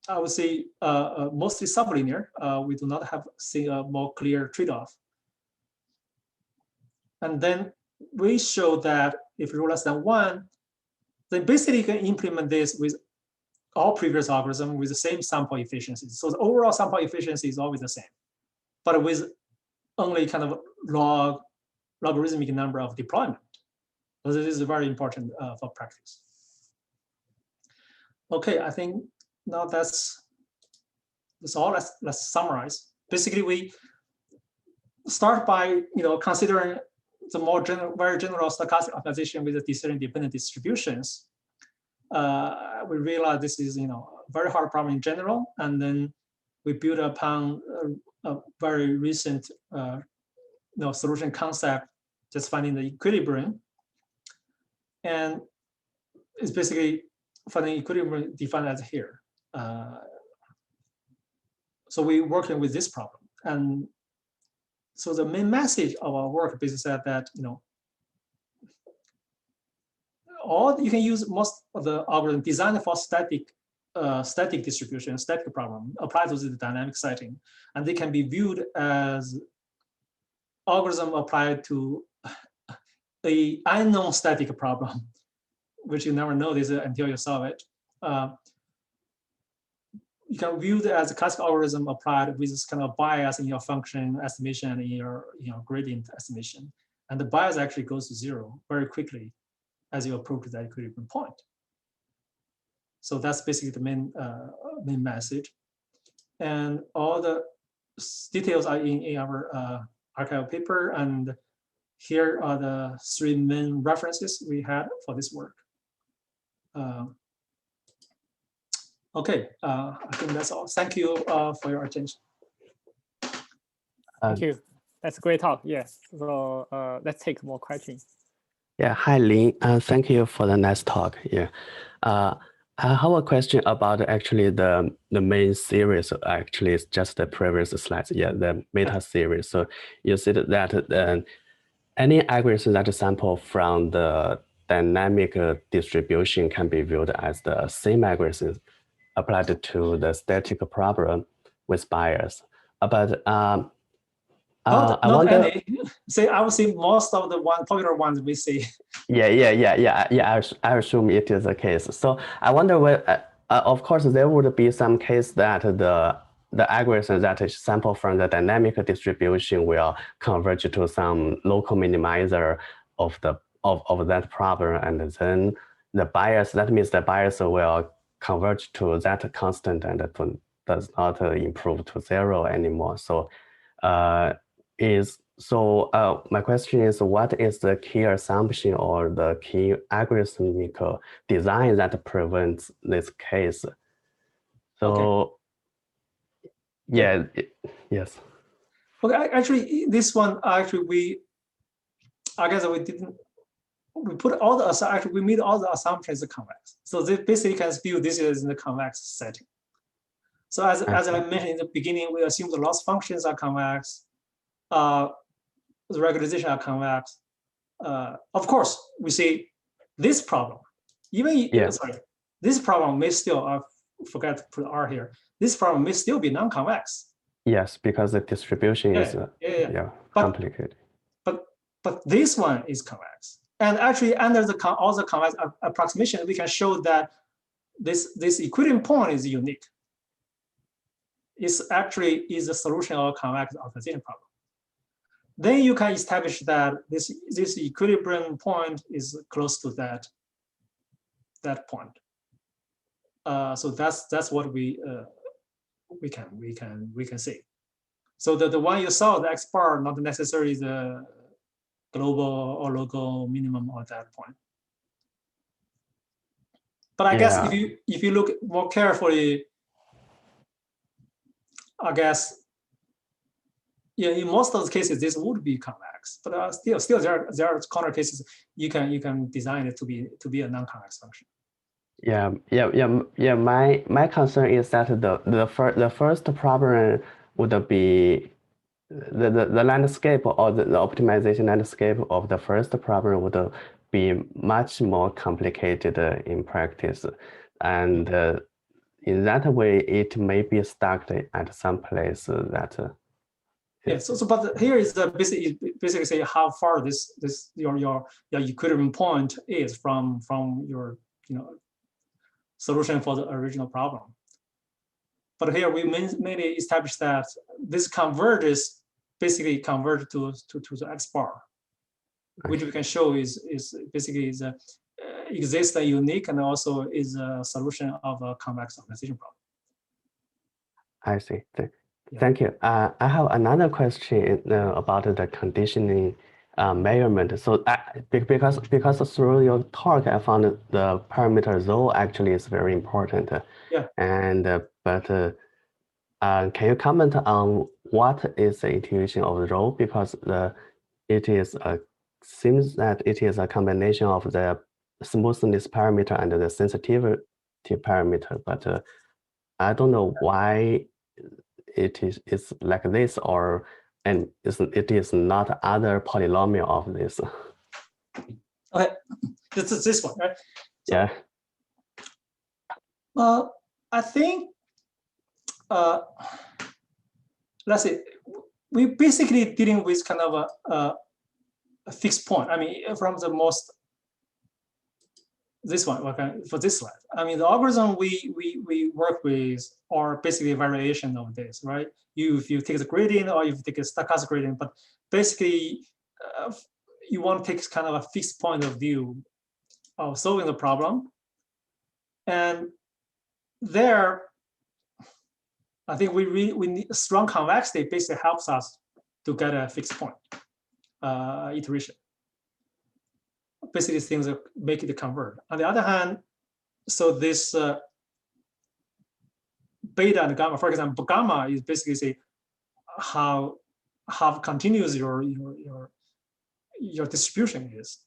I would say, mostly sublinear. We do not see a more clear trade-off. And then we show that if rho less than 1, then basically you can implement this with all previous algorithms with the same sample efficiency. So the overall sample efficiency is always the same, but with only logarithmic number of deployment. So this is very important for practice. Okay, I think now that's all. Let's summarize. Basically, we start by considering the more very general stochastic optimization with the decision-dependent distributions. We realize this is a very hard problem in general, and then we build upon a very recent solution concept, just finding the equilibrium, and it's basically finding equilibrium defined as here. So we're working with this problem, and so the main message of our work basically said that you can use most of the algorithm designed for static distribution, static problem, apply to the dynamic setting, and they can be viewed as algorithm applied to a unknown static problem, which you never notice until you solve it. You can view it as a classical algorithm applied with this kind of bias in your function estimation and in your gradient estimation. And the bias actually goes to 0 very quickly as you approach that equilibrium point. So that's basically the main message. And all the details are in our archival paper. And here are the 3 main references we had for this work. Okay, I think that's all. Thank you for your attention. Thank you. That's a great talk. Yes. So let's take more questions. Yeah, hi Lin. Thank you for the nice talk. Yeah, I have a question about actually the main series. Actually, it's just the previous slides. Yeah, the meta series. So you said that any algorithm that sample from the dynamic distribution can be viewed as the same algorithm applied to the static problem with bias. But not I wonder, any. Say, I would say most of the popular ones we see. Yeah. I assume it is the case. So I wonder whether, of course, there would be some case that the algorithm that is sample from the dynamic distribution will converge to some local minimizer of that problem, and then the bias. That means the bias will converge to that constant and does not improve to zero anymore. So my question is, what is the key assumption or the key algorithmic design that prevents this case? So, yeah, yes. Okay, actually, this one actually I guess we didn't. We put all the actually we made all the assumptions convex. So this basically can view this is in the convex setting. So as I mentioned in the beginning, we assume the loss functions are convex. The regularization are convex. Of course, we see this problem. This problem may still, I forgot to put R here. This problem may still be non-convex. Yes, because the distribution is complicated. But this one is convex. And actually, under all the convex approximation, we can show that this equilibrium point is unique. It's actually is a solution of a convex optimization problem. Then you can establish that this equilibrium point is close to that point. So that's what we can see. So the one you saw, the X bar, not necessarily the global or local minimum at that point. But I guess if you look more carefully, I guess in most of the cases this would be convex. But still there are corner cases you can design it to be a non-convex function. Yeah. My concern is that the first problem would be the landscape or the optimization landscape of the first problem would be much more complicated in practice, and in that way it may be stuck at some place that. But here is the basically say how far your equilibrium point is from your solution for the original problem. But here we mainly establish that this basically converge to the X bar, which we can show is basically exists a unique and also is a solution of a convex optimization problem. I see. Thank you. I have another question about the conditioning measurement. So because through your talk, I found the parameter rho actually is very important. And can you comment on what is the intuition of rho? Because seems that it is a combination of the smoothness parameter and the sensitivity parameter, but I don't know why it's like this, and it is not other polynomial of this. Okay, this is this one, right? So, I think let's see. We basically dealing with kind of a fixed point. I mean, from the most this one for this slide. I mean, the algorithm we work with are basically a variation of this, right? If you take the gradient or if you take a stochastic gradient, but basically you want to take kind of a fixed point of view of solving the problem. And there, I think we need a strong convexity basically helps us to get a fixed point iteration. Basically, things that make it converge. On the other hand, so this beta and gamma, for example, gamma is basically say how continuous your distribution is.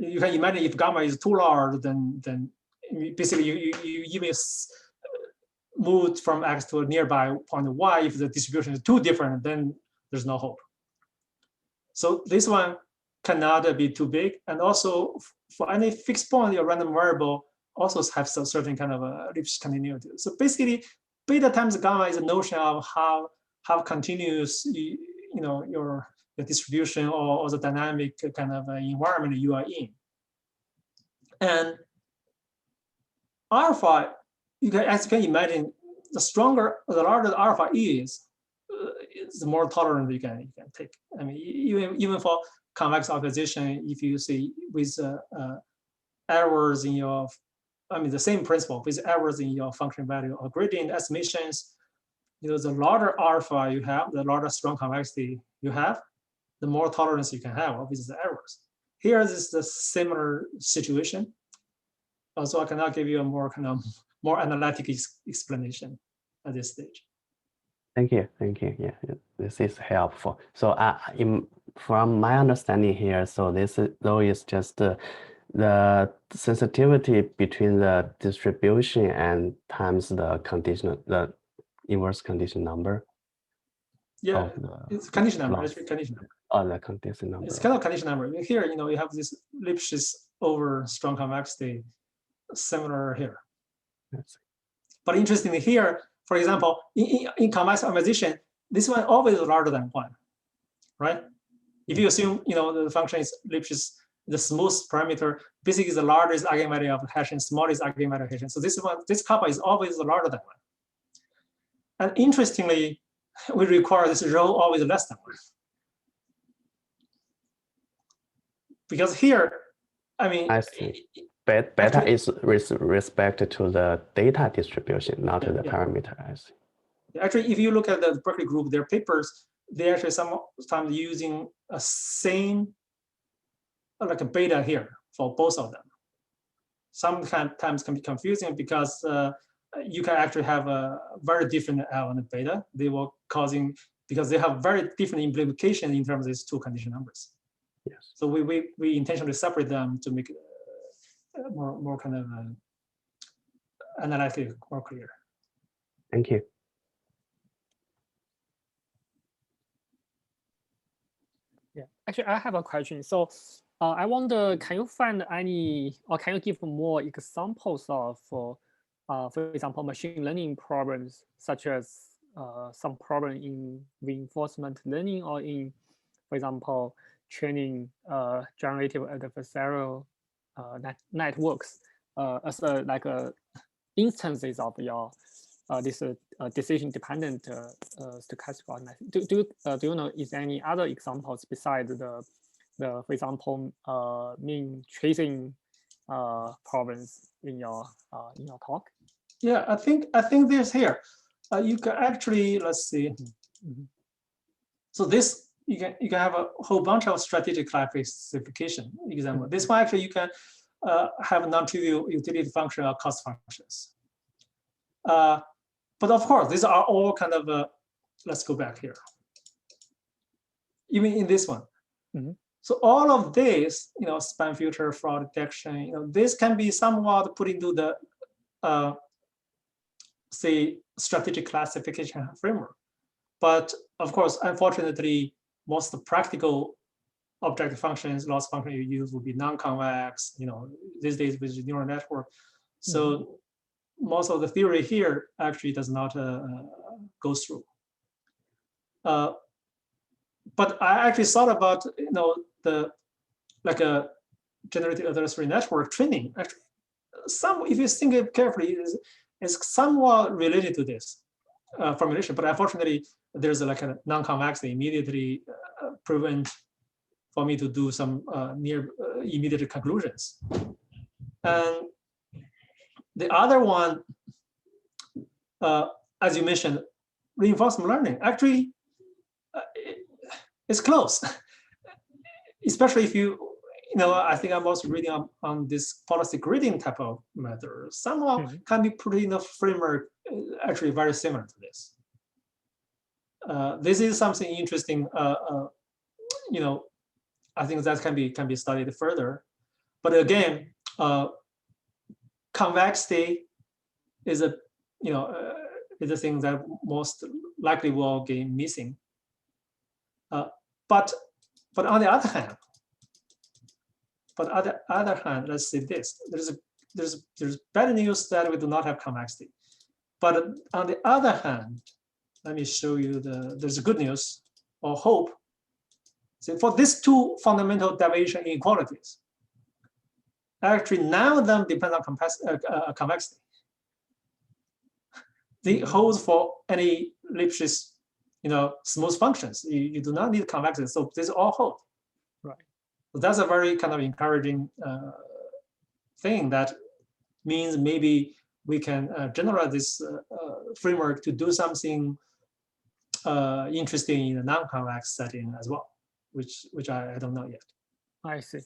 you can imagine if gamma is too large, then basically you even moved from X to a nearby point Y. If the distribution is too different, then there's no hope. So this one cannot be too big. And also for any fixed point, your random variable also has some certain kind of a Lipschitz continuity. So basically, beta times gamma is a notion of how continuous your distribution or the dynamic kind of environment you are in. And alpha, as you can imagine, the larger the alpha is, the more tolerant you can take. I mean, even for convex optimization, if you see with errors in your, the same principle with errors in your function value or gradient estimations, the larger alpha you have, the larger strong convexity you have, the more tolerance you can have with the errors. Here is the similar situation. So I cannot give you a more analytic explanation at this stage. Thank you. Yeah, this is helpful. So from my understanding here, so this is just the sensitivity between the distribution and times the inverse condition number. Yeah, it's condition number. It's condition number. Oh, the condition number. It's kind of condition number. Here, you have this Lipschitz over strong convexity, similar here. Yes. But interestingly here, for example, in convex optimization, this one always larger than 1, right? If you assume the function is Lipschitz, the smooth parameter basically is the largest eigenvalue of Hessian, smallest eigenvalue of Hessian. So this kappa is always larger than 1. And interestingly, we require this rho always less than 1. Because here, I see. Beta is with respect to the data distribution, not the parameter. I see. Actually, if you look at the Berkeley group, their papers, they actually sometimes using a same, like a beta here for both of them. Sometimes can be confusing because you can actually have a very different L and beta. They were causing, because they have very different implications in terms of these two condition numbers. Yes. So we intentionally separate them to make it more kind of analytically more clear. Thank you. Yeah, actually, I have a question. So I wonder, can you find any, or can you give more examples of, for example, machine learning problems, such as some problem in reinforcement learning or in, for example, training generative adversarial networks as instances of your this decision-dependent stochastic organization. Do you know is there any other examples besides the for example mean tracing problems in your talk? Yeah, I think there's here. You can actually, let's see. So this you can have a whole bunch of strategic classification example. This one actually you can have a non-trivial utility function or cost functions. But of course, these are all kind of let's go back here. Even in this one. So all of this, spam filter, fraud detection, this can be somewhat put into the say strategic classification framework. But of course, unfortunately, most of the practical objective functions, loss function you use will be non-convex, these days with neural network. So most of the theory here actually does not go through. But I actually thought about, like a generative adversarial network training. Actually, if you think it carefully, is somewhat related to this formulation. But unfortunately, there's like a non-convexity immediately prevent for me to do some near immediate conclusions. And the other one, as you mentioned, reinforcement learning. Actually, it's close, especially if I think I'm also reading on this policy grading type of method. Somehow can be put in a framework actually very similar to this. This is something interesting. I think that can be studied further. But again, convexity is a is a thing that most likely will get missing. But on the other hand, let's say this: there's bad news that we do not have convexity. But on the other hand, let me show you there's good news or hope. So for these two fundamental deviation inequalities, actually none of them depend on convexity. They hold for any Lipschitz, smooth functions. You do not need convexity, so these all hold. Right. So that's a very kind of encouraging thing. That means maybe we can generate this framework to do something interesting in a non-convex setting as well, which I don't know yet. I see.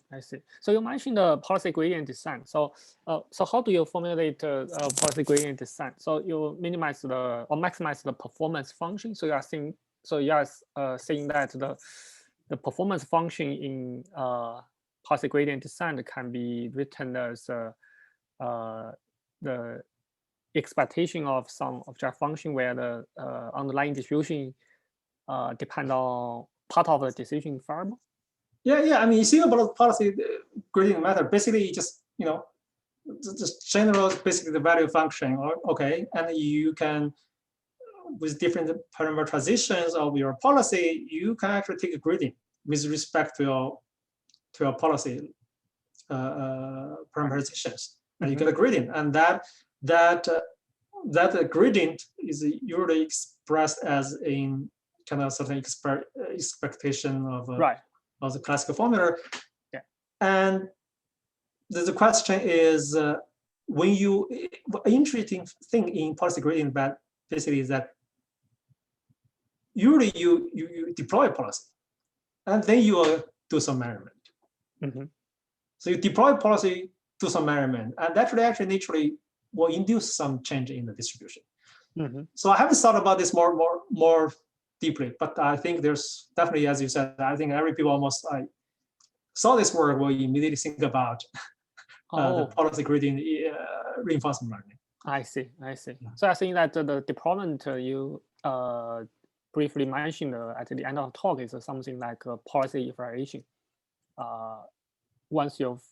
So you mentioned the policy gradient descent. So how do you formulate policy gradient descent? So you minimize or maximize the performance function. So you are saying that the performance function in policy gradient descent can be written as the expectation of some object function where the underlying distribution depend on part of the decision variable. Yeah. I mean, you see about policy gradient method, basically just just general basically the value function. Okay, and you can with different parameterizations of your policy, you can actually take a gradient with respect to your policy parameterizations, and you get a gradient, and that gradient is usually expressed as in kind of certain expectation of of the classical formula. Yeah. And the question is, when interesting thing in policy gradient basically is that usually you deploy a policy, and then you will do some measurement. So you deploy policy, do some measurement, and that actually naturally will induce some change in the distribution. So I haven't thought about this more deeply, but I think there's definitely, as you said, I think every people almost saw this work will immediately think about the policy gradient reinforcement learning. I see. So I think that the deployment you briefly mentioned at the end of the talk is something like a policy evaluation. Once you've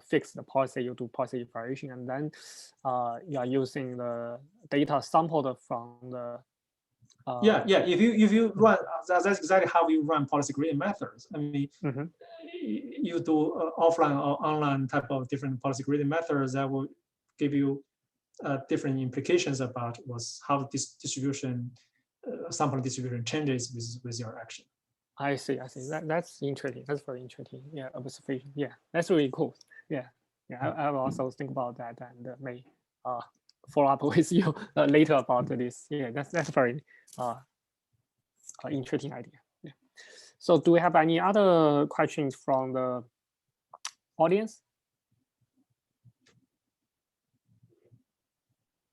fixed the policy, you do policy evaluation, and then you are using the data sampled from the If you run, that's exactly how you run policy gradient methods. I mean, you do offline or online type of different policy gradient methods that will give you different implications about how this distribution, sample distribution changes with your action. I see. That's interesting. That's very interesting. Yeah, observation. Yeah, that's really cool. Yeah. I will also think about that and may follow up with you later about this. Yeah, that's very interesting idea. Yeah. So do we have any other questions from the audience?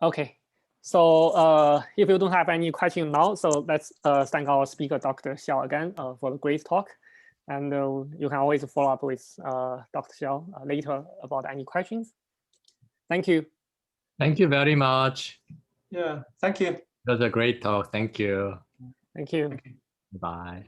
Okay. So if you don't have any question now, so let's thank our speaker, Dr. Xiao, again for the great talk. And you can always follow up with Dr. Xiao later about any questions. Thank you. Thank you very much. Yeah, thank you. That was a great talk. Thank you. Thank you. Bye.